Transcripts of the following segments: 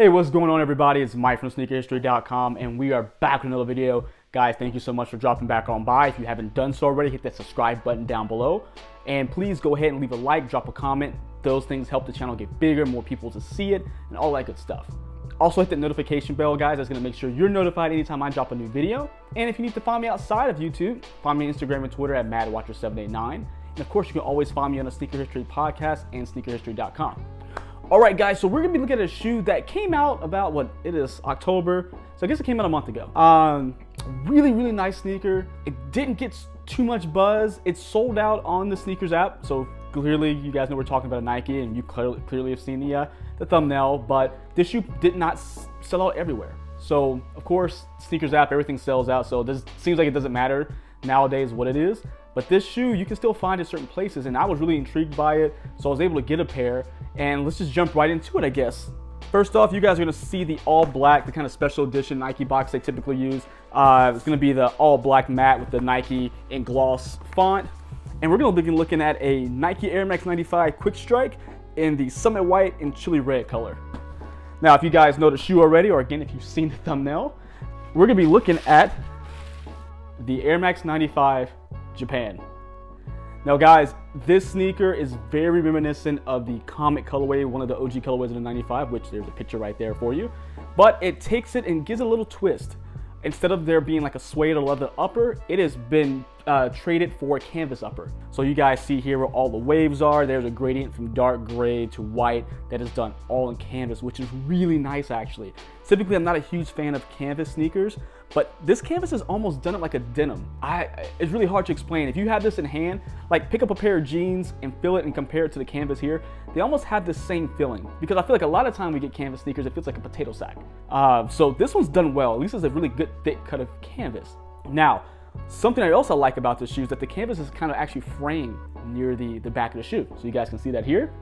Hey, what's going on, everybody? It's Mike from sneakerhistory.com, and we are back with another video. Guys, thank you so much for dropping back on by. If you haven't done so already, hit that subscribe button down below. And please go ahead and leave a like, drop a comment. Those things help the channel get bigger, more people to see it, and all that good stuff. Also hit that notification bell, guys. That's going to make sure you're notified anytime I drop a new video. And if you need to find me outside of YouTube, find me on Instagram and Twitter at MadWatcher789. And of course, you can always find me on the Sneaker History Podcast and sneakerhistory.com. All right, guys, so we're gonna be looking at a shoe that came out about, October. So I guess it came out a month ago. Really nice sneaker. It didn't get too much buzz. It's sold out on the sneakers app. So clearly you guys know we're talking about a Nike, and you clearly have seen the thumbnail, but this shoe did not sell out everywhere. So of course, sneakers app, everything sells out. So this seems like it doesn't matter nowadays what it is. But this shoe, you can still find in certain places, and I was really intrigued by it, so I was able to get a pair, and let's just jump right into it, I guess. First off, you guys are gonna see the all black, the kind of special edition Nike box they typically use. It's gonna be the all black matte with the Nike in gloss font, and we're gonna be looking at a Nike Air Max 95 Quick Strike in the Summit White and Chili Red color. Now, if you guys know the shoe already, or again, if you've seen the thumbnail, we're gonna be looking at the Air Max 95 Japan. Now guys, this sneaker is very reminiscent of the Comet colorway, one of the OG colorways of the 95, which there's a picture right there for you. But it takes it and gives it a little twist. Instead of there being like a suede or leather upper, it has been traded for a canvas upper. So you guys see here where all the waves are. There's a gradient from dark gray to white that is done all in canvas, which is really nice actually. Typically, I'm not a huge fan of canvas sneakers, but this canvas has almost done it like a denim. It's really hard to explain. If you have this in hand, like pick up a pair of jeans and feel it and compare it to the canvas here, they almost have the same feeling. Because I feel like a lot of time we get canvas sneakers, it feels like a potato sack. So this one's done well. At least it's a really good thick cut of canvas. Now, something I also like about this shoe is that the canvas is kind of actually framed near the back of the shoe. So you guys can see that here,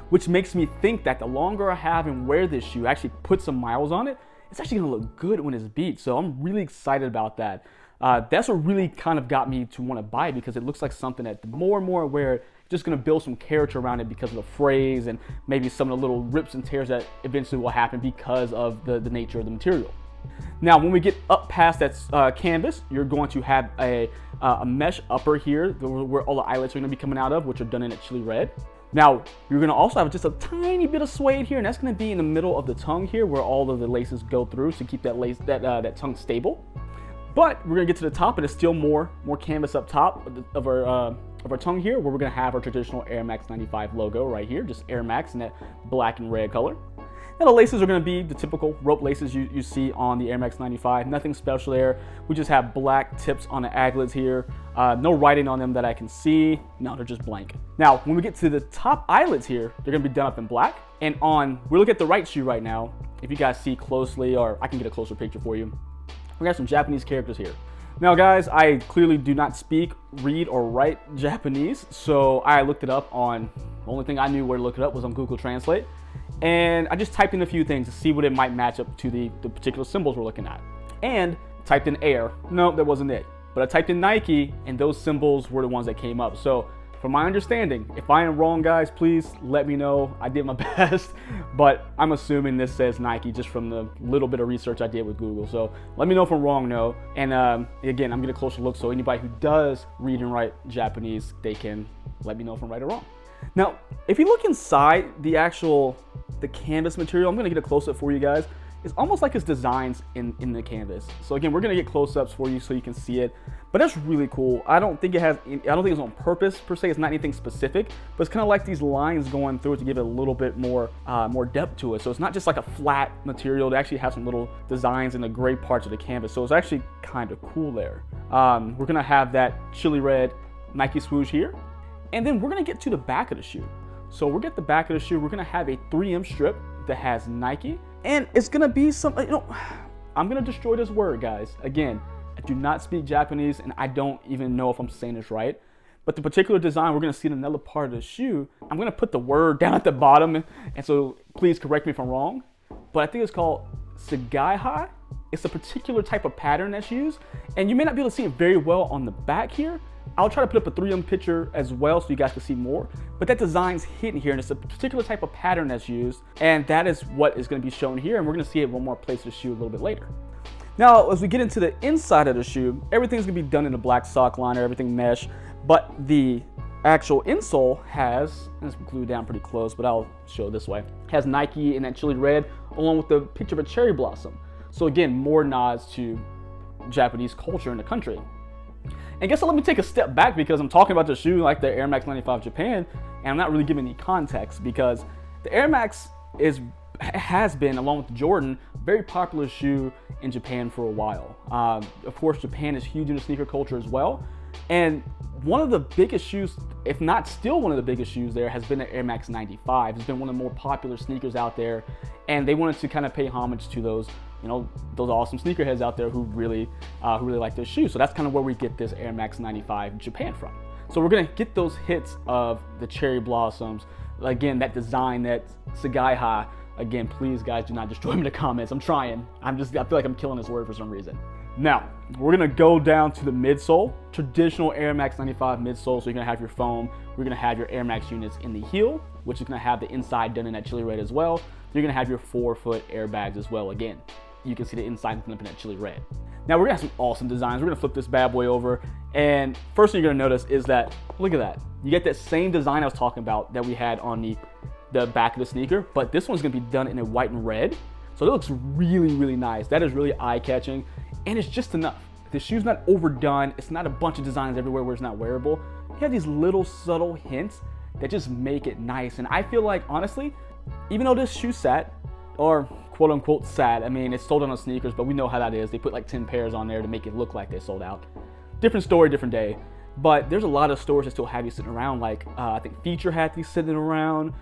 which makes me think that the longer I have and wear this shoe, actually put some miles on it, it's actually gonna look good when it's beat. So I'm really excited about that. That's what really kind of got me to want to buy it, because it looks like something that the more and more I wear it, just gonna build some character around it because of the phrase and maybe some of the little rips and tears that eventually will happen because of the nature of the material. Now, when we get up past that canvas, you're going to have a mesh upper here where all the eyelets are going to be coming out of, which are done in a chili red. Now, you're going to also have just a tiny bit of suede here, and that's going to be in the middle of the tongue here where all of the laces go through to keep that tongue stable. But we're going to get to the top, and it's still more canvas up top of our tongue here, where we're going to have our traditional Air Max 95 logo right here, just Air Max in that black and red color. And the laces are going to be the typical rope laces you see on the Air Max 95. Nothing special there. We just have black tips on the aglets here. No writing on them that I can see. No, they're just blank. Now, when we get to the top eyelets here, they're going to be done up in black. And we're looking at the right shoe right now. If you guys see closely, or I can get a closer picture for you, we got some Japanese characters here. Now guys, I clearly do not speak, read, or write Japanese, so I looked it up on, the only thing I knew where to look it up was on Google Translate. And I just typed in a few things to see what it might match up to the particular symbols we're looking at. And typed in Air. No, that wasn't it. But I typed in Nike, and those symbols were the ones that came up. So from my understanding, if I am wrong, guys, please let me know. I did my best, but I'm assuming this says Nike just from the little bit of research I did with Google. So let me know if I'm wrong, no. And again, I'm getting a closer look, so anybody who does read and write Japanese, they can let me know if I'm right or wrong. Now, if you look inside the canvas material, I'm gonna get a close-up for you guys. It's almost like it's designs in the canvas. So again, we're gonna get close-ups for you so you can see it. But that's really cool. I don't think it's on purpose per se. It's not anything specific, but it's kind of like these lines going through it to give it a little bit more depth to it. So it's not just like a flat material. They actually have some little designs in the gray parts of the canvas. So it's actually kind of cool there. We're gonna have that chili red Nike swoosh here. And then we're gonna get to the back of the shoe. So we'll get the back of the shoe. We're gonna have a 3M strip that has Nike, and it's gonna be some, I'm gonna destroy this word, guys. Again, I do not speak Japanese, and I don't even know if I'm saying this right. But the particular design we're gonna see in another part of the shoe, I'm gonna put the word down at the bottom, and so please correct me if I'm wrong. But I think it's called Segai. It's a particular type of pattern that's used, and you may not be able to see it very well on the back here, I'll try to put up a 3M picture as well so you guys can see more, but that design's hidden here, and it's a particular type of pattern that's used, and that is what is going to be shown here, and we're going to see it one more place of the shoe a little bit later. Now, as we get into the inside of the shoe, everything's going to be done in a black sock liner, everything mesh, but the actual insole has, and it's glued down pretty close, but I'll show it this way, has Nike in that chili red along with the picture of a cherry blossom. So again, more nods to Japanese culture in the country. And guess what, let me take a step back because I'm talking about the shoe like the Air Max 95 Japan, and I'm not really giving any context because the Air Max has been, along with the Jordan, a very popular shoe in Japan for a while. Of course, Japan is huge into sneaker culture as well. And one of the biggest shoes, if not still one of the biggest shoes there, has been the Air Max 95. It's been one of the more popular sneakers out there. And they wanted to kind of pay homage to those, you know, those awesome sneakerheads out there who really like this shoe. So that's kind of where we get this Air Max 95 Japan from. So we're gonna get those hits of the cherry blossoms. Again, that design, that Sagai high. Again, please guys, do not destroy me in the comments. I'm trying. I feel like I'm killing this word for some reason. Now, we're gonna go down to the midsole, traditional Air Max 95 midsole. So you're gonna have your foam. We're gonna have your Air Max units in the heel, which is gonna have the inside done in that chili red as well. You're gonna have your 4-foot airbags as well. Again, you can see the inside in that chili red. Now we're gonna have some awesome designs. We're gonna flip this bad boy over, and first thing you're gonna notice is that, look at that. You get that same design I was talking about that we had on the back of the sneaker, but this one's gonna be done in a white and red. So it looks really, really nice. That is really eye-catching, and it's just enough. The shoe's not overdone. It's not a bunch of designs everywhere where it's not wearable. You have these little subtle hints that just make it nice. And I feel like, honestly, even though this shoe sat, or quote unquote sat, I mean, it's sold on sneakers, but we know how that is. They put like 10 pairs on there to make it look like they sold out. Different story, different day. But there's a lot of stores that still have these sitting around, like I think Feature had these sitting around,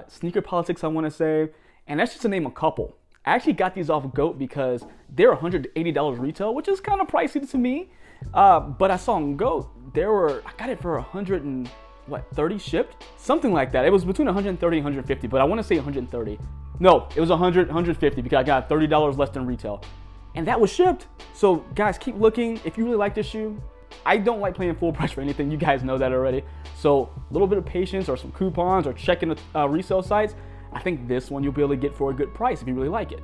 Sneaker Politics, I want to say, and that's just to name a couple. I actually got these off of GOAT because they're $180 retail, which is kind of pricey to me. But I saw on GOAT, I got it for 130 shipped? Something like that. It was between 130 and 150, but I want to say 130. No, it was 150 because I got $30 less than retail. And that was shipped. So guys, keep looking. If you really like this shoe, I don't like paying full price for anything. You guys know that already. So a little bit of patience or some coupons or checking the resale sites. I think this one you'll be able to get for a good price if you really like it.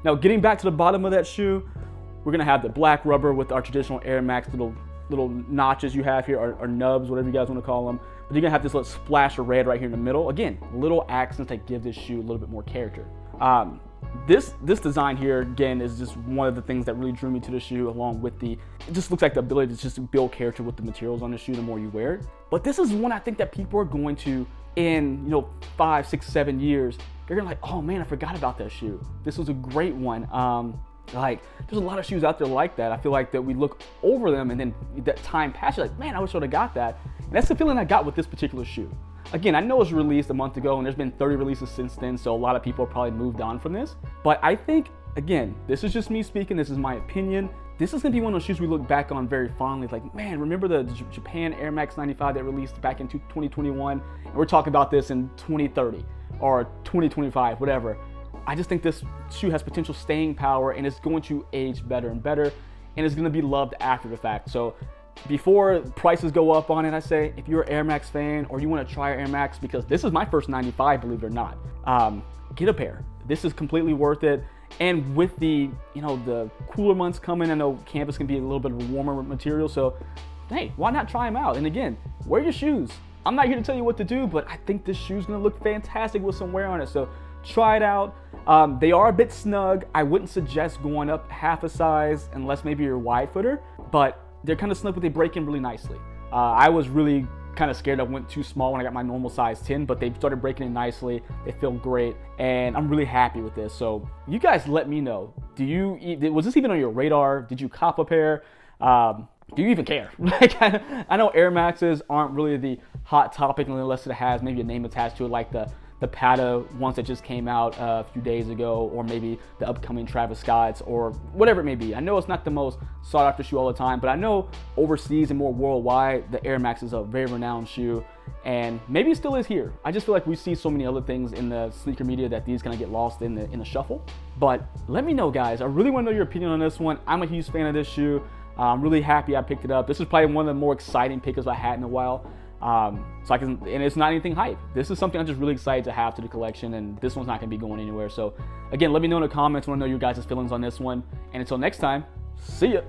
Now, getting back to the bottom of that shoe, we're gonna have the black rubber with our traditional Air Max little notches you have here, or nubs, whatever you guys wanna call them. But you're gonna have this little splash of red right here in the middle. Again, little accents that give this shoe a little bit more character. This design here, again, is just one of the things that really drew me to the shoe, along with it just looks like the ability to just build character with the materials on the shoe the more you wear it. But this is one I think that people are going to, in 5, 6, 7 years, they're gonna like, oh man, I forgot about that shoe. This was a great one. Like, there's a lot of shoes out there like that. I feel like that we look over them and then that time passes, like, man, I wish I would've got that. And that's the feeling I got with this particular shoe. Again, I know it was released a month ago and there's been 30 releases since then, so a lot of people have probably moved on from this. But I think, again, this is just me speaking, this is my opinion. This is gonna be one of those shoes we look back on very fondly. Like, man, remember the Japan Air Max 95 that released back in 2021? And we're talking about this in 2030 or 2025, whatever. I just think this shoe has potential staying power and it's going to age better and better, and it's gonna be loved after the fact. So before prices go up on it, I say, if you're an Air Max fan or you wanna try Air Max, because this is my first 95, believe it or not, get a pair. This is completely worth it. And with the cooler months coming, I know canvas can be a little bit of a warmer material, so hey, why not try them out? And again, wear your shoes. I'm not here to tell you what to do, but I think this shoe's gonna look fantastic with some wear on it, so try it out. They are a bit snug. I wouldn't suggest going up half a size unless maybe you're a wide footer, but they're kind of snug, but they break in really nicely. I was really kind of scared I went too small when I got my normal size 10, but they started breaking in nicely. They feel great, and I'm really happy with this. So you guys let me know. Was this even on your radar? Did you cop a pair? Do you even care? Like, I know Air Maxes aren't really the hot topic unless it has maybe a name attached to it, like the Pata ones that just came out a few days ago, or maybe the upcoming Travis Scott's, or whatever it may be. I know it's not the most sought after shoe all the time, but I know overseas and more worldwide, the Air Max is a very renowned shoe, and maybe it still is here. I just feel like we see so many other things in the sneaker media that these kind of get lost in the shuffle. But let me know, guys. I really want to know your opinion on this one. I'm a huge fan of this shoe. I'm really happy I picked it up. This is probably one of the more exciting pickups I had in a while. And it's not anything hype. This is something I'm just really excited to have to the collection, and this one's not going to be going anywhere. So again, let me know in the comments. I want to know your guys' feelings on this one. And until next time, see ya.